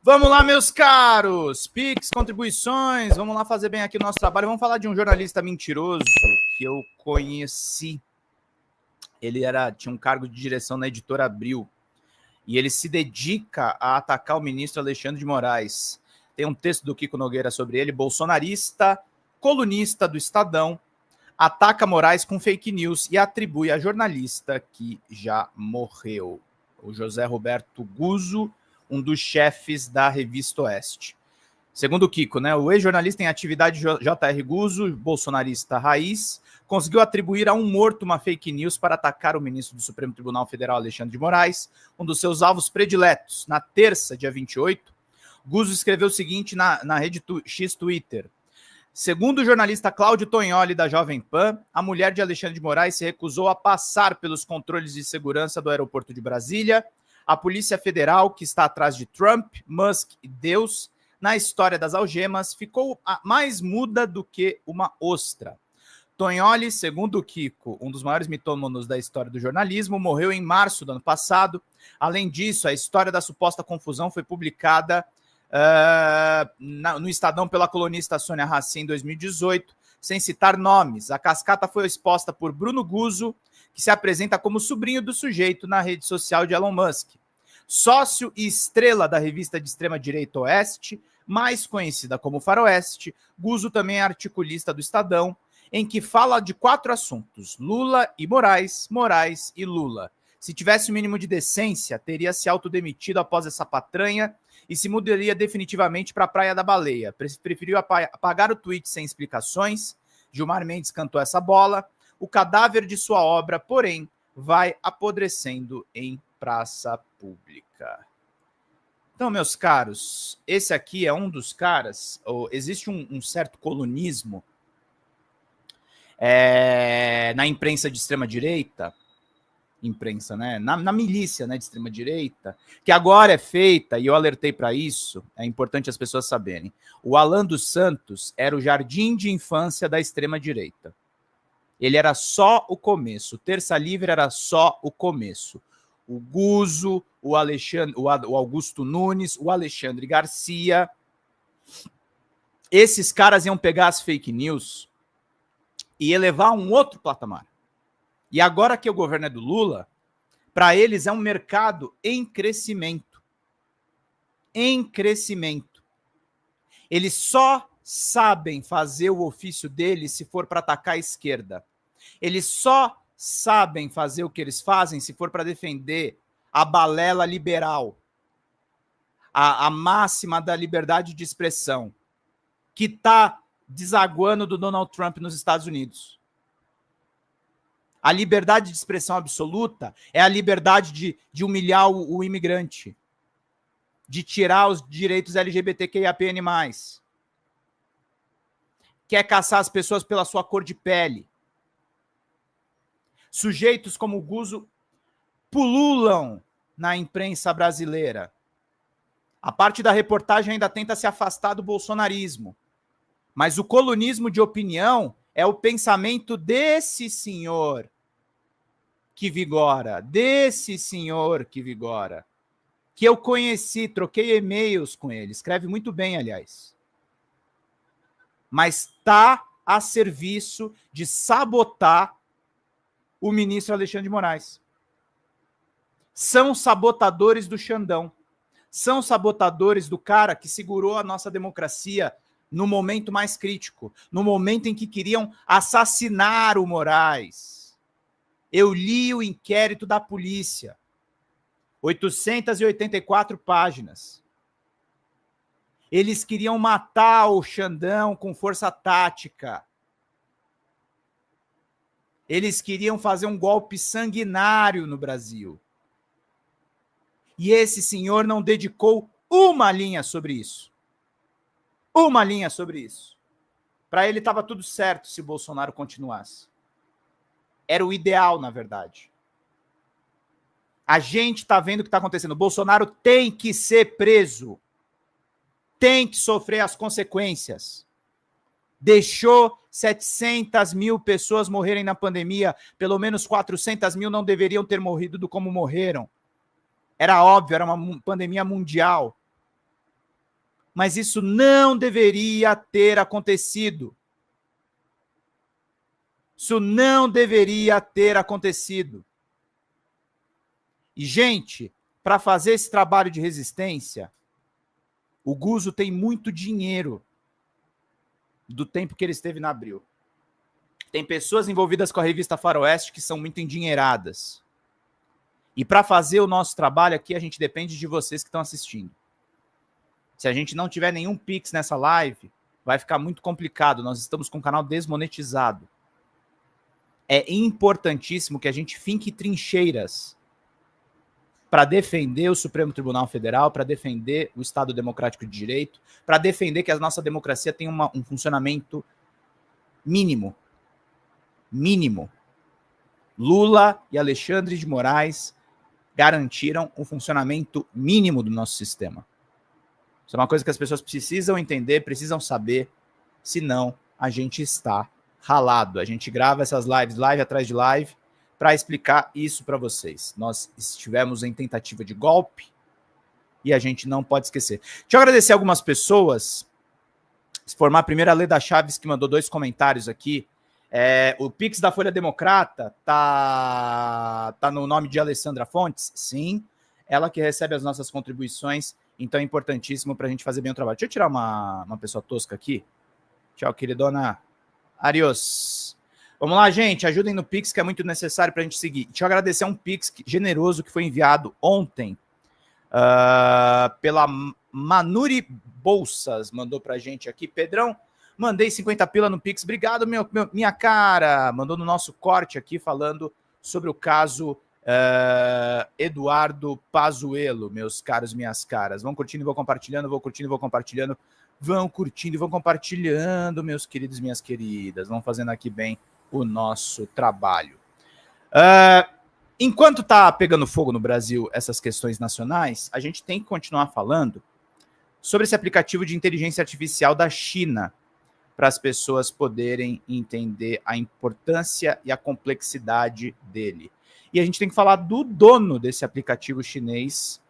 Vamos lá, meus caros! Pix, contribuições, vamos lá fazer bem aqui o nosso trabalho. Vamos falar de um jornalista mentiroso que eu conheci. Ele tinha um cargo de direção na Editora Abril e ele se dedica a atacar o ministro Alexandre de Moraes. Tem um texto do Kiko Nogueira sobre ele, bolsonarista, colunista do Estadão, ataca Moraes com fake news e atribui a jornalista que já morreu. O José Roberto Guzzo, um dos chefes da Revista Oeste. Segundo o Kiko, né, o ex-jornalista em atividade J.R. Guzzo, bolsonarista raiz, conseguiu atribuir a um morto uma fake news para atacar o ministro do Supremo Tribunal Federal, Alexandre de Moraes, um dos seus alvos prediletos. Na terça, dia 28, Guzzo escreveu o seguinte na rede X Twitter. Segundo o jornalista Cláudio Tognoli, da Jovem Pan, a mulher de Alexandre de Moraes se recusou a passar pelos controles de segurança do aeroporto de Brasília. A Polícia Federal, que está atrás de Trump, Musk e Deus, na história das algemas, ficou mais muda do que uma ostra. Tognoli, segundo o Kiko, um dos maiores mitômanos da história do jornalismo, morreu em março do ano passado. Além disso, a história da suposta confusão foi publicada no Estadão pela colunista Sônia Rassi em 2018, sem citar nomes. A cascata foi exposta por Bruno Guzzo, que se apresenta como sobrinho do sujeito na rede social de Elon Musk. Sócio e estrela da revista de extrema-direita Oeste, mais conhecida como Faroeste, Guzzo também é articulista do Estadão, em que fala de 4 assuntos: Lula e Moraes, Moraes e Lula. Se tivesse o mínimo de decência, teria se autodemitido após essa patranha e se mudaria definitivamente para a Praia da Baleia. Preferiu apagar o tweet sem explicações. Gilmar Mendes cantou essa bola. O cadáver de sua obra, porém, vai apodrecendo em praça pública. Então, meus caros, esse aqui é um dos caras. Existe um certo colunismo na imprensa de extrema-direita, né? Na milícia, né, de extrema-direita, que agora é feita, e eu alertei para isso, é importante as pessoas saberem. O Alan dos Santos era o jardim de infância da extrema-direita. Ele era só o começo. O Terça Livre era só o começo. O Guzzo, o Augusto Nunes, o Alexandre Garcia. Esses caras iam pegar as fake news e elevar a um outro patamar. E agora que o governo é do Lula, para eles é um mercado em crescimento. Em crescimento. Eles só sabem fazer o ofício deles se for para atacar a esquerda. Eles só sabem fazer o que eles fazem se for para defender a balela liberal, a máxima da liberdade de expressão, que está desaguando do Donald Trump nos Estados Unidos. A liberdade de expressão absoluta é a liberdade de humilhar o imigrante, de tirar os direitos LGBTQIAPN+. Quer caçar as pessoas pela sua cor de pele. Sujeitos como o Guzzo pululam na imprensa brasileira. A parte da reportagem ainda tenta se afastar do bolsonarismo. Mas o colunismo de opinião é o pensamento desse senhor que vigora. Que eu conheci, troquei e-mails com ele. Escreve muito bem, aliás. Mas está a serviço de sabotar o ministro Alexandre de Moraes. São sabotadores do Xandão. São sabotadores do cara que segurou a nossa democracia no momento mais crítico, no momento em que queriam assassinar o Moraes. Eu li o inquérito da polícia. 884 páginas. Eles queriam matar o Xandão com força tática. Eles queriam fazer um golpe sanguinário no Brasil. E esse senhor não dedicou uma linha sobre isso. Uma linha sobre isso. Para ele estava tudo certo se o Bolsonaro continuasse. Era o ideal, na verdade. A gente está vendo o que está acontecendo. O Bolsonaro tem que ser preso. Tem que sofrer as consequências. Deixou 700 mil pessoas morrerem na pandemia. Pelo menos 400 mil não deveriam ter morrido do como morreram. Era óbvio, era uma pandemia mundial. Mas isso não deveria ter acontecido. Isso não deveria ter acontecido. E, gente, para fazer esse trabalho de resistência, o Guzo tem muito dinheiro do tempo que ele esteve na Abril. Tem pessoas envolvidas com a revista Faroeste que são muito endinheiradas. E para fazer o nosso trabalho aqui, a gente depende de vocês que estão assistindo. Se a gente não tiver nenhum Pix nessa live, vai ficar muito complicado. Nós estamos com o canal desmonetizado. É importantíssimo que a gente finque trincheiras para defender o Supremo Tribunal Federal, para defender o Estado Democrático de Direito, para defender que a nossa democracia tenha um funcionamento mínimo. Mínimo. Lula e Alexandre de Moraes garantiram um funcionamento mínimo do nosso sistema. Isso é uma coisa que as pessoas precisam entender, precisam saber, senão a gente está ralado. A gente grava essas lives, live atrás de live, para explicar isso para vocês. Nós estivemos em tentativa de golpe e a gente não pode esquecer. Deixa eu agradecer algumas pessoas. Se formar primeiro a Leda Chaves, que mandou 2 comentários aqui. O Pix da Folha Democrata tá no nome de Alessandra Fontes? Sim. Ela que recebe as nossas contribuições. Então é importantíssimo para a gente fazer bem o trabalho. Deixa eu tirar uma pessoa tosca aqui. Tchau, queridona. Adiós. Vamos lá, gente. Ajudem no Pix, que é muito necessário para a gente seguir. Deixa eu agradecer a um Pix generoso que foi enviado ontem pela Manuri Bolsas. Mandou para a gente aqui. Pedrão, mandei 50 pila no Pix. Obrigado, minha cara. Mandou no nosso corte aqui falando sobre o caso Eduardo Pazuello, meus caros, minhas caras. Vão curtindo e vão compartilhando, vão curtindo e vão compartilhando. Vão curtindo e vão compartilhando, meus queridos e minhas queridas. Vão fazendo aqui bem o nosso trabalho. Enquanto tá pegando fogo no Brasil essas questões nacionais, a gente tem que continuar falando sobre esse aplicativo de inteligência artificial da China, para as pessoas poderem entender a importância e a complexidade dele. E a gente tem que falar do dono desse aplicativo chinês,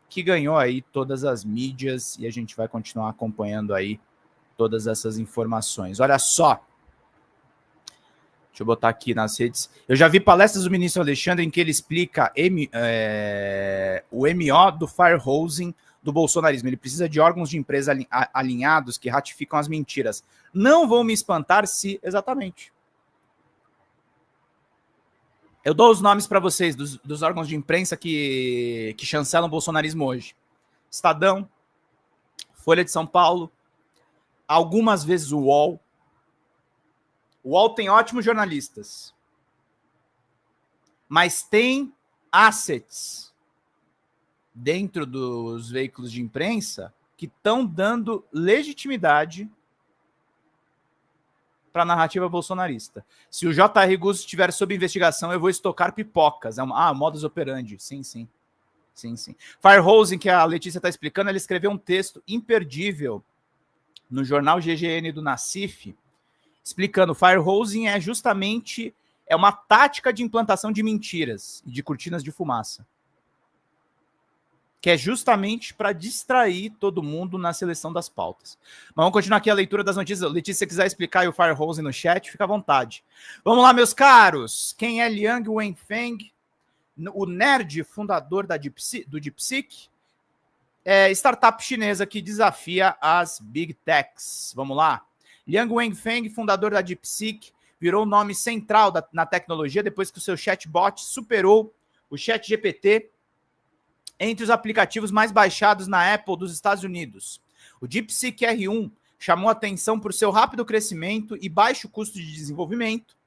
que ganhou aí todas as mídias, e a gente vai continuar acompanhando aí todas essas informações. Olha só. Deixa eu botar aqui nas redes. Eu já vi palestras do ministro Alexandre em que ele explica o MO do firehosing do bolsonarismo. Ele precisa de órgãos de empresa alinhados que ratificam as mentiras. Não vão me espantar se... Exatamente. Eu dou os nomes para vocês dos órgãos de imprensa que chancelam o bolsonarismo hoje. Estadão, Folha de São Paulo, algumas vezes o UOL. O UOL tem ótimos jornalistas, mas tem assets dentro dos veículos de imprensa que estão dando legitimidade para a narrativa bolsonarista. Se o J.R. Guzzo estiver sob investigação, eu vou estocar pipocas. Modus operandi. Sim. Firehosing, que a Letícia está explicando, ela escreveu um texto imperdível no jornal GGN do Nassif, explicando, firehosing é justamente uma tática de implantação de mentiras e de cortinas de fumaça, que é justamente para distrair todo mundo na seleção das pautas. Mas vamos continuar aqui a leitura das notícias. Letícia, se você quiser explicar o firehosing no chat, fica à vontade. Vamos lá, meus caros. Quem é Liang Wenfeng? O nerd fundador do DeepSeek? Startup chinesa que desafia as Big Techs. Vamos lá. Liang Wenfeng, fundador da DeepSeek, virou o nome central na tecnologia depois que o seu chatbot superou o ChatGPT entre os aplicativos mais baixados na Apple dos Estados Unidos. O DeepSeek R1 chamou atenção por seu rápido crescimento e baixo custo de desenvolvimento,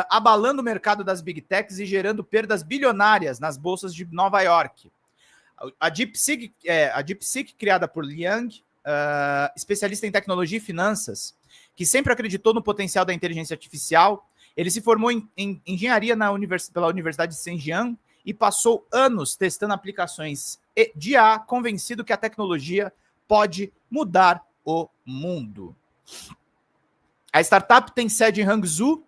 abalando o mercado das Big Techs e gerando perdas bilionárias nas bolsas de Nova York. A DeepSeek, criada por Liang, especialista em tecnologia e finanças, que sempre acreditou no potencial da inteligência artificial, ele se formou em engenharia pela Universidade de Zhejiang e passou anos testando aplicações de IA, convencido que a tecnologia pode mudar o mundo. A startup tem sede em Hangzhou,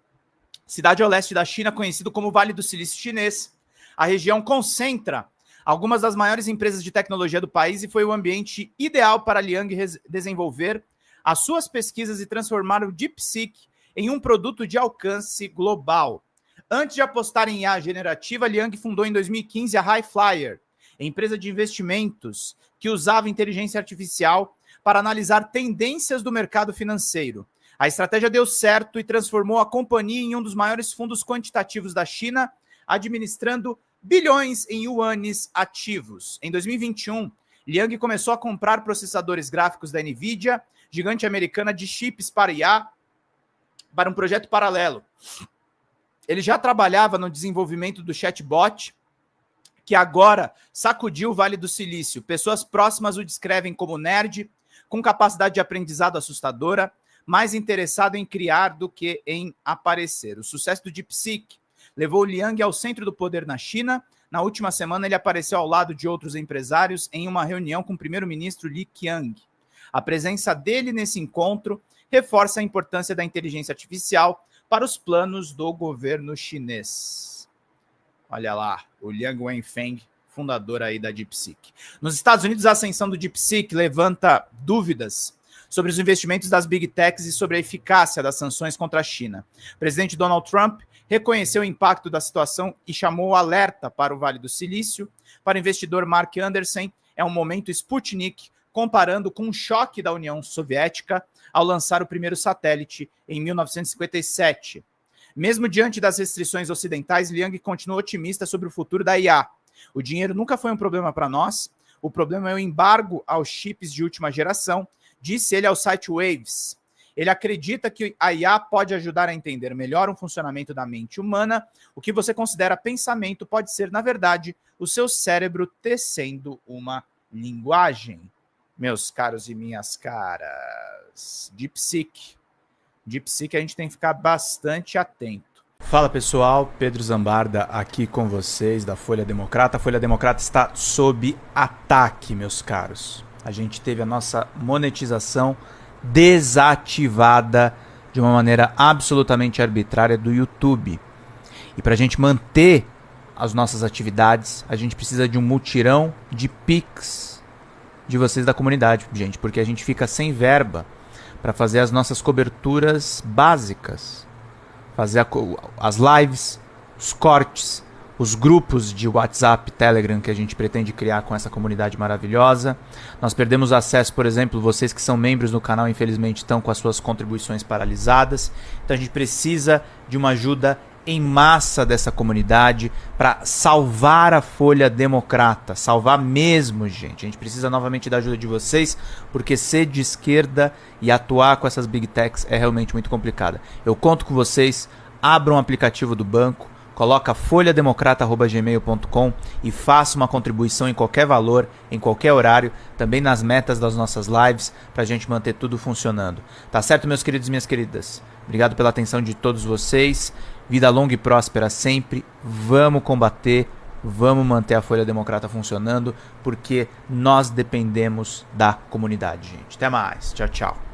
cidade ao leste da China, conhecido como Vale do Silício Chinês. A região concentra algumas das maiores empresas de tecnologia do país e foi o ambiente ideal para Liang desenvolver as suas pesquisas e transformar o DeepSeek em um produto de alcance global. Antes de apostar em IA generativa, Liang fundou em 2015 a Highflyer, empresa de investimentos que usava inteligência artificial para analisar tendências do mercado financeiro. A estratégia deu certo e transformou a companhia em um dos maiores fundos quantitativos da China, administrando bilhões em yuanes ativos. Em 2021, Liang começou a comprar processadores gráficos da NVIDIA, gigante americana de chips para IA, para um projeto paralelo. Ele já trabalhava no desenvolvimento do chatbot, que agora sacudiu o Vale do Silício. Pessoas próximas o descrevem como nerd, com capacidade de aprendizado assustadora, mais interessado em criar do que em aparecer. O sucesso do DeepSeek levou Liang ao centro do poder na China. Na última semana, ele apareceu ao lado de outros empresários em uma reunião com o primeiro-ministro Li Qiang. A presença dele nesse encontro reforça a importância da inteligência artificial para os planos do governo chinês. Olha lá, o Liang Wenfeng, fundador aí da DeepSeek. Nos Estados Unidos, a ascensão do DeepSeek levanta dúvidas sobre os investimentos das Big Techs e sobre a eficácia das sanções contra a China. O presidente Donald Trump reconheceu o impacto da situação e chamou o alerta para o Vale do Silício. Para o investidor Mark Anderson, é um momento Sputnik, comparando com o choque da União Soviética ao lançar o primeiro satélite em 1957. Mesmo diante das restrições ocidentais, Liang continua otimista sobre o futuro da IA. O dinheiro nunca foi um problema para nós, o problema é o embargo aos chips de última geração, disse ele ao site Waves. Ele acredita que a IA pode ajudar a entender melhor o funcionamento da mente humana. O que você considera pensamento pode ser, na verdade, o seu cérebro tecendo uma linguagem. Meus caros e minhas caras, DeepSeek. DeepSeek a gente tem que ficar bastante atento. Fala pessoal, Pedro Zambarda aqui com vocês da Folha Democrata. A Folha Democrata está sob ataque, meus caros. A gente teve a nossa monetização desativada de uma maneira absolutamente arbitrária do YouTube. E para a gente manter as nossas atividades, a gente precisa de um mutirão de Pix de vocês da comunidade, gente, porque a gente fica sem verba para fazer as nossas coberturas básicas, fazer as lives, os cortes, os grupos de WhatsApp, Telegram que a gente pretende criar com essa comunidade maravilhosa. Nós perdemos acesso, por exemplo, vocês que são membros do canal, infelizmente, estão com as suas contribuições paralisadas. Então a gente precisa de uma ajuda em massa dessa comunidade para salvar a Folha Democrata. Salvar mesmo, gente. A gente precisa novamente da ajuda de vocês, porque ser de esquerda e atuar com essas Big Techs é realmente muito complicada. Eu conto com vocês, abram o aplicativo do banco, coloca folhademocrata@gmail.com e faça uma contribuição em qualquer valor, em qualquer horário, também nas metas das nossas lives, para a gente manter tudo funcionando. Tá certo, meus queridos e minhas queridas? Obrigado pela atenção de todos vocês. Vida longa e próspera sempre. Vamos combater, vamos manter a Folha Democrata funcionando, porque nós dependemos da comunidade, gente. Até mais. Tchau, tchau.